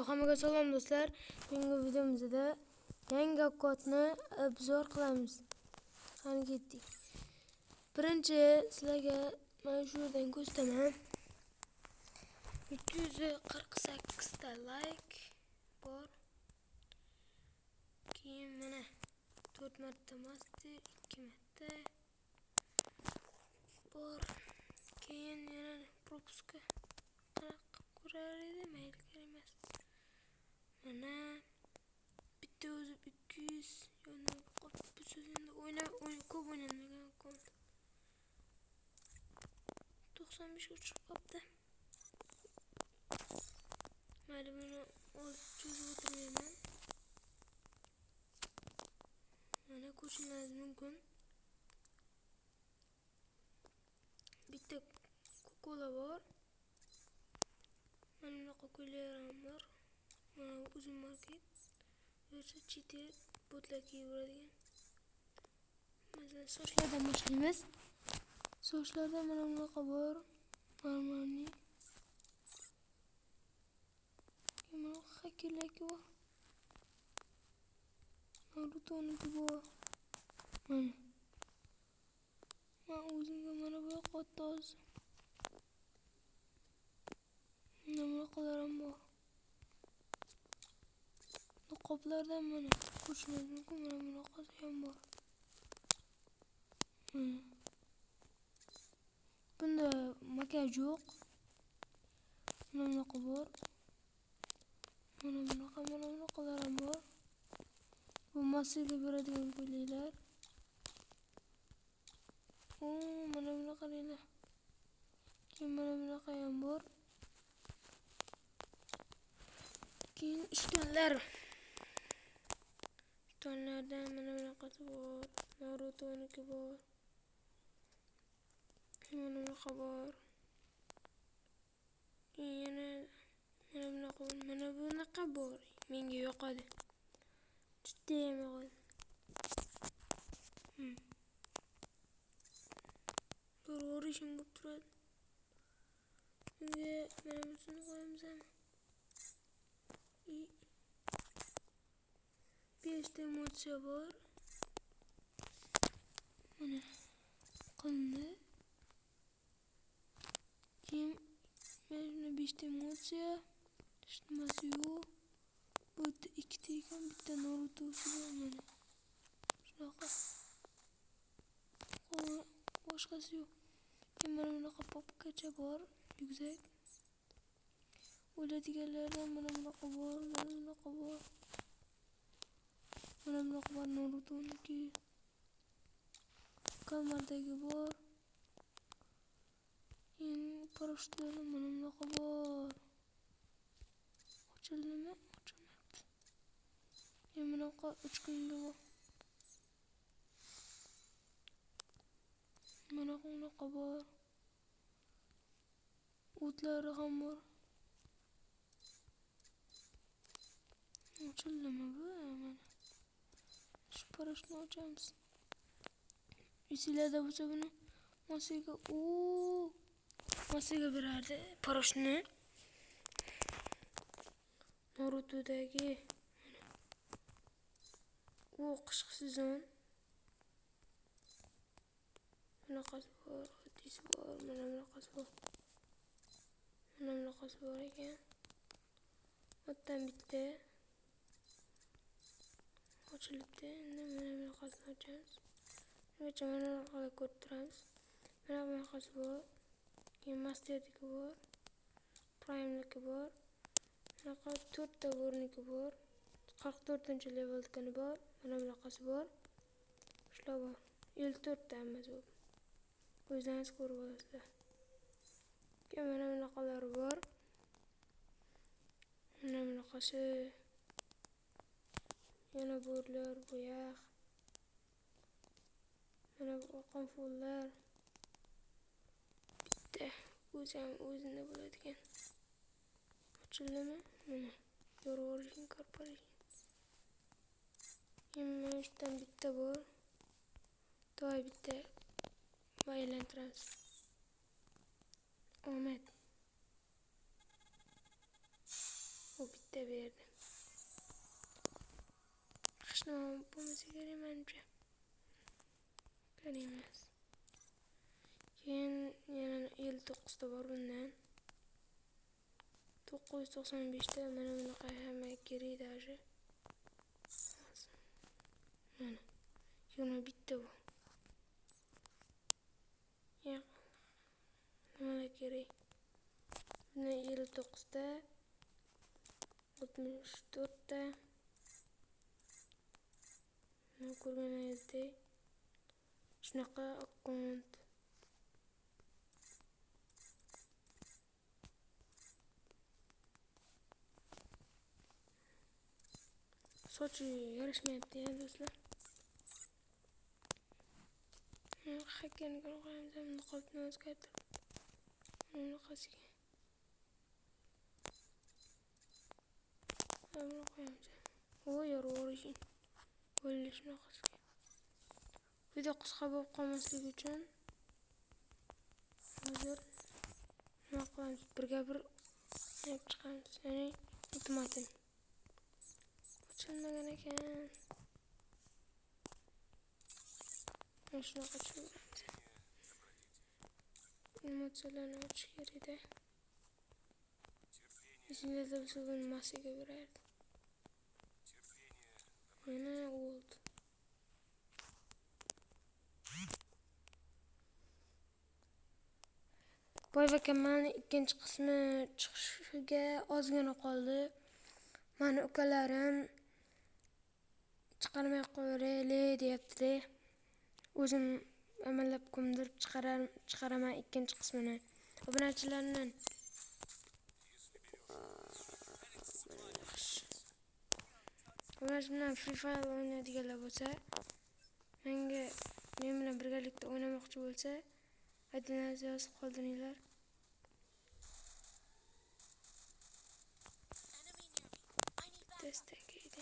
Hammaga salom do'stlar. Bugungi videomizda yangi kodni obzor qilamiz. Qani ketdik. Birinchi sizlarga mana shu yerdan ko'rsataman. 348 ta like bor. Keyin mana 4 marta master, 2 marta bor. Keyin yana propuska ko'rar edi, mayli emas. Mana bitta o'zi 200 yana bu so'zini o'yin ko'p o'ynalmagan kod. 95 ga chiqib qopti. Mayli buni cho'zib o'tirmayman. Mana ko'rishingiz mumkin. Bitta kola bor. Mana bunaqa ko'ylaklar ham bor. Mana uzun market. Yo'lsa chetel botlar kiyaveradigan. Masalan, sochlardan boshlaymiz. Sochlarda mana bunaqa bor. Normalniy. Mana hakerlarga bor. Naruto'niki bor. Mana. Men o'zimga mana bu qotdi hozir. Mana bunaqalar ham bor. Niqoblardan mana ko'rishingiz mumkin. Mana bunaqasi ham bor. Bunda makiyaj yo'q. Mana bunaqa bor. Mana bunaqalar ham bor. Bu massaga beradigan ko'ylaklar. Mana bunaqalar. Keyin mana bunaqa ham bor. Keyin ishtonlar. Ishtonlardan mana bunaqasi bor. Naruto'niki bor. Mana bunaqa bor. Yana mana bunaqa bor. Menga yoqadi. Juda ham yoqadi. Ko'rishim bo'lib turadi. Bunga mana bunisini qo'yamiz ham. 5 ta emotsiya bor. Mana qildi. Keyin mana 5 ta emotsiya. Hech nimasi yo'q. Bu yerda 2 ta ekan, bitta Naruto'si bor mana. Shunaqa. Boshqasi yo'q. Keyin mana bunaqa popkacha bor, yuksak. O'ladiganlardan mana bunaqa bor, mana bunaqa bor. Mana bunaqa bor Naruto'niki. Kalmardagi bor. Keyin parashyutlar mana bunaqa bor. Ochildimi? Ochilmabdi. Keyin bunaqa 3 kunga bor. Mana bunaqa bor. O'tlari ham bor. Ochildimi bu? Mana. Shu parashyutni ochamiz. Esinglarda bo'lsa buni Masiga berardi parashyutni. Naruto'dagi qishki sezon. Bunaqasi bor, oddiysi bor, mana bunaqasi bor. Mana bunaqasi bor ekan. Otdan bitta ochilibdi. Endi mana bunaqasini ochamiz. Bungacha mana bunaqalar ko'rib turamiz. Mana bunaqasi bor. Keyin masterdiki bor. Prime'niki bor. Bunaqa 4 ta borniki bor. 44-leveldikini bor. Mana bunaqasi bor. Shular bor. 54 ta hammasi bor. O'zingiz ko'rib olasizlar. Keyin mana bunaqalar bor. Mana bunaqasi. Yana borlar, bo'yaq. Mana bu qonfollar. Bitta o'zini bo'ladigan. Ochildimi? Mana. Yorug'lik korporatsiya. Mana shundan bitta bor. To'y bitta aylantiramiz. Omad. Bu bitta bitta berdi. Qishni bo'lmasa kerak menimcha. Qaraymiz. Keyin yana 59 ta bor bundan. 995 ta mana bunaqa hamma kerak даже. Mana 21 ta bu. Ya. Nimalar kerak? Buni 59 ta, 64 ta. Mana ko'rganingizdek shunaqa akkaunt. Sochi yarashmayapti ya do'stlar. Hakkanini qo'yamiz, niqobni o'zgartirib. Bunaqasiga. Buni qo'yamiz. Yorug'lik. Bo'ldi shunaqasiga. Video qisqa bo'lib qolmasligi uchun hozir nima qilamiz? Birga bir chiqamiz. Ya'ni iltimatim. Ochilmagan ekan. Shunaqa tushiramiz. Emotsiyalarni ochish kerak-da. Esingizda bo'lsa buni massiga berardi. Mana gold. Boy vakamani ikkinchi qismi chiqishiga ozgina qoldi. Mani ukalarim chiqarmay qo'yaylik deyapti-da. O'zim amallab ko'mdirib chiqaraman ikkinchi qismini. Obunachilardan bilan Free Fire o'ynaydiganlar bo'lsa, men bilan birgalikda o'ynamoqchi bo'lsa, adingizni yozib qoldiringlar. Destek edi.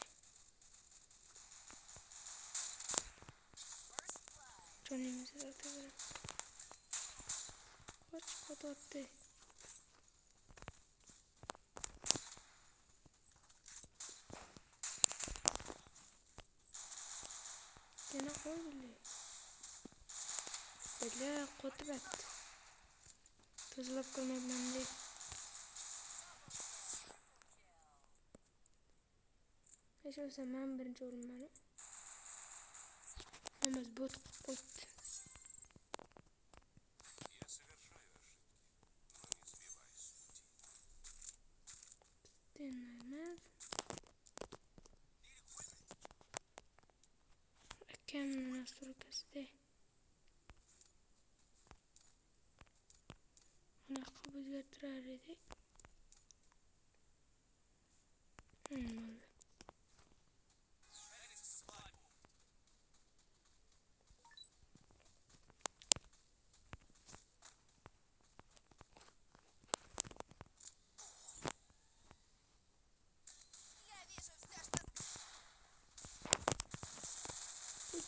Jonimizni tortaveramiz. Qo'rqotdi. Yana qo'ydi. Bella qotib atdi. Tozalab ko'rmayman deb. Hech bo'lsa men birinchi o'rinman. Hammasi bot qo'ydi. Denaymiz. Akamning nasturkasida. Anaqa o'zgartirar edik. Bo'ldi.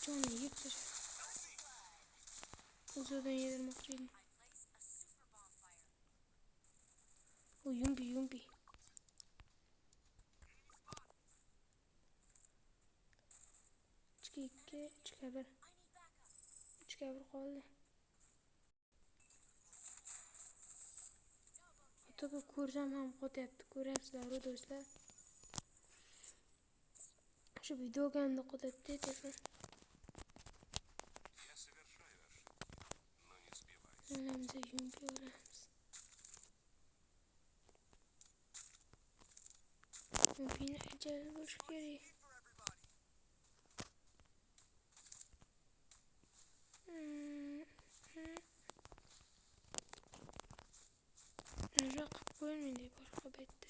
Johnny yıktır. Uzadan yedirmek için. O yumbi. Çıka bir qoldi. Tabii ko'rsam ham qotyapti. Ko'ryapsizlar do'stlar. Shu videoga qotyapti telefon. Onamizni yumib olamiz. Yumbini ajoyib bo'lishi kerak. Nima qilib qo'ymaydi boshqa betda.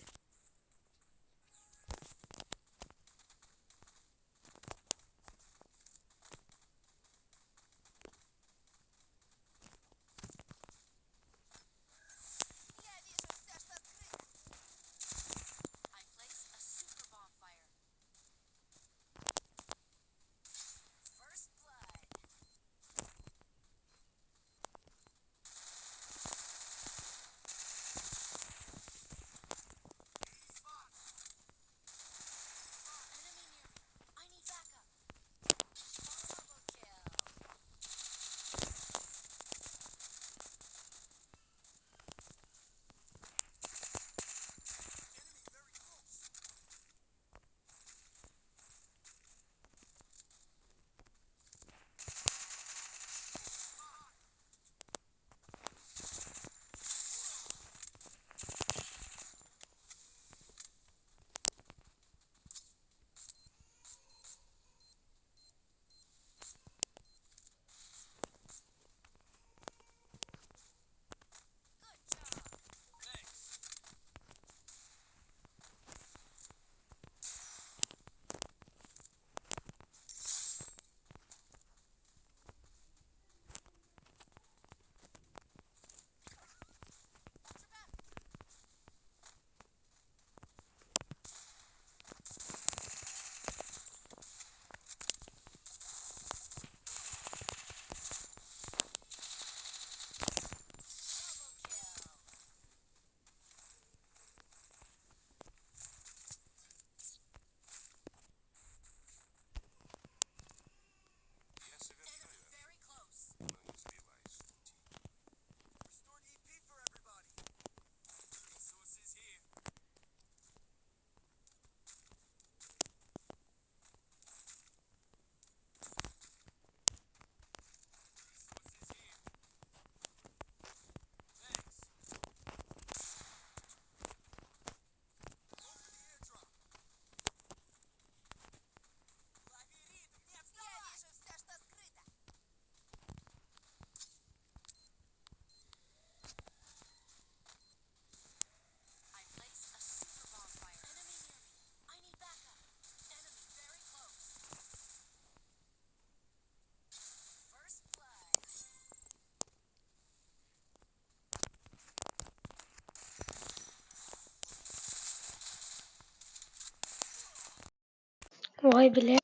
Voy bilaman.